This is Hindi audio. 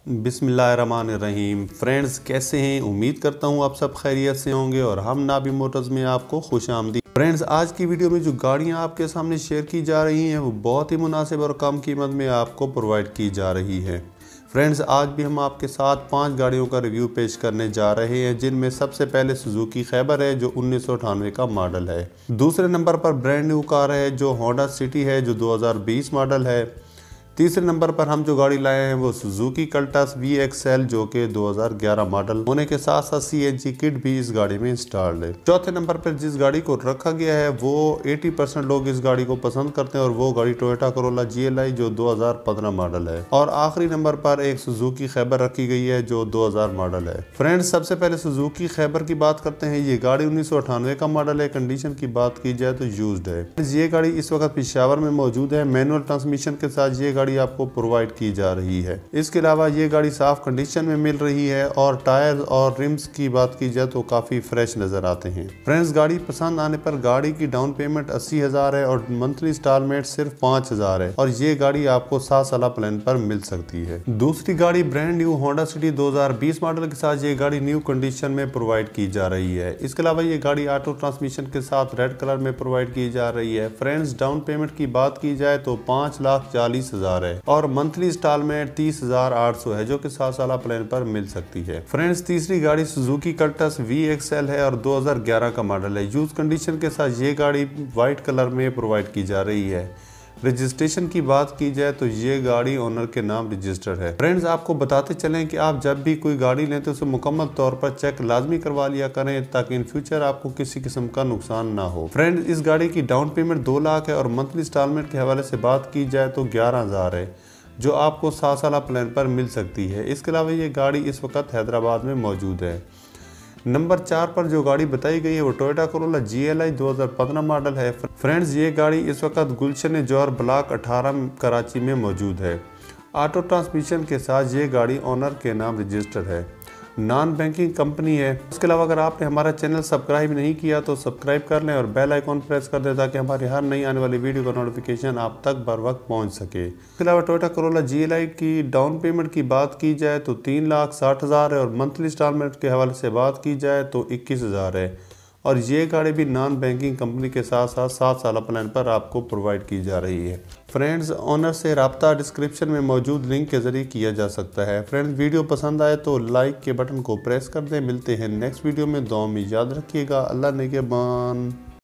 बिस्मिल्लाहिर्रहमानिर्रहीम। फ्रेंड्स, कैसे हैं? उम्मीद करता हूं आप सब खैरियत से होंगे और हम नाबी मोटर्स में आपको खुशामदीद। फ्रेंड्स, आज की वीडियो में जो गाड़ियां आपके सामने शेयर की जा रही हैं वो बहुत ही मुनासिब और कम कीमत में आपको प्रोवाइड की जा रही है। फ्रेंड्स, आज भी हम आपके साथ 5 गाड़ियों का रिव्यू पेश करने जा रहे हैं, जिनमें सबसे पहले सुजुकी खैबर है जो 1998 का मॉडल है। दूसरे नंबर पर ब्रांड न्यू कार है जो होंडा सिटी है जो 2020 मॉडल है। तीसरे नंबर पर हम जो गाड़ी लाए हैं वो सुजुकी कल्टस VXL जो कि 2011 मॉडल होने के साथ साथ CNG किट भी इस गाड़ी में इंस्टॉल्ड है। चौथे नंबर पर जिस गाड़ी को रखा गया है वो 80% लोग इस गाड़ी को पसंद करते हैं और वो गाड़ी टोयोटा कोरोला GLI जो 2015 मॉडल है। और आखिरी नंबर पर एक सुजुकी खैबर रखी गई है जो 2000 मॉडल है। फ्रेंड्स, सबसे पहले सुजुकी खैबर की बात करते हैं। ये गाड़ी 1998 का मॉडल है। कंडीशन की बात की जाए तो यूज्ड है। ये गाड़ी इस वक्त पेशावर में मौजूद है। मैनुअल ट्रांसमिशन के साथ ये गाड़ी आपको प्रोवाइड की जा रही है। इसके अलावा ये गाड़ी साफ कंडीशन में मिल रही है और टायर और रिम्स की बात की जाए तो काफी फ्रेश नजर आते हैं। फ्रेंड्स, गाड़ी पसंद आने पर गाड़ी की डाउन पेमेंट 80,000 है और मंथली इंस्टॉलमेंट सिर्फ 5,000 है और ये गाड़ी आपको 7 साल प्लान पर मिल सकती है। दूसरी गाड़ी brand new Honda city 2020 model के साथ ये गाड़ी न्यू कंडीशन में प्रोवाइड की जा रही है। इसके अलावा ये गाड़ी ऑटो ट्रांसमिशन के साथ रेड कलर में प्रोवाइड की जा रही है। फ्रेंड्स, डाउन पेमेंट की बात की जाए तो 5,40,000 है और मंथली इंस्टॉलमेंट 30,800 है जो कि 7 साल प्लान पर मिल सकती है। फ्रेंड्स, तीसरी गाड़ी सुजुकी कल्टस VXL है और 2011 का मॉडल है। यूज कंडीशन के साथ ये गाड़ी व्हाइट कलर में प्रोवाइड की जा रही है। रजिस्ट्रेशन की बात की जाए तो ये गाड़ी ओनर के नाम रजिस्टर्ड है। फ्रेंड्स, आपको बताते चलें कि आप जब भी कोई गाड़ी लें तो उसे मुकम्मल तौर पर चेक लाजमी करवा लिया करें ताकि इन फ्यूचर आपको किसी किस्म का नुकसान ना हो। फ्रेंड्स, इस गाड़ी की डाउन पेमेंट 2 लाख है और मंथली इंस्टॉलमेंट के हवाले से बात की जाए तो 11,000 है जो आपको 7 साल प्लान पर मिल सकती है। इसके अलावा ये गाड़ी इस वक्त हैदराबाद में मौजूद है। नंबर 4 पर जो गाड़ी बताई गई है वो टोयोटा कोरोला GLI 2015 मॉडल है। फ्रेंड्स, ये गाड़ी इस वक्त गुलशन जौहर ब्लॉक 18 कराची में मौजूद है। ऑटो ट्रांसमिशन के साथ ये गाड़ी ओनर के नाम रजिस्टर्ड है। नॉन बैंकिंग कंपनी है। इसके अलावा अगर आपने हमारा चैनल सब्सक्राइब नहीं किया तो सब्सक्राइब कर लें और बेल आइकॉन प्रेस कर दें ताकि हमारी हर नई आने वाली वीडियो का नोटिफिकेशन आप तक बर वक्त पहुंच सके। इसके अलावा टोयोटा कोरोला GLI की डाउन पेमेंट की बात की जाए तो 3,60,000 है और मंथली इंस्टॉलमेंट के हवाले से बात की जाए तो 21,000 है और ये गाड़ी भी नॉन बैंकिंग कंपनी के साथ साथ 7 साल प्लान पर आपको प्रोवाइड की जा रही है। फ्रेंड्स, ऑनर से रब्ता डिस्क्रिप्शन में मौजूद लिंक के जरिए किया जा सकता है। फ्रेंड्स, वीडियो पसंद आए तो लाइक के बटन को प्रेस कर दें। मिलते हैं नेक्स्ट वीडियो में। दुआ में याद रखिएगा। अल्लाह निगहबान।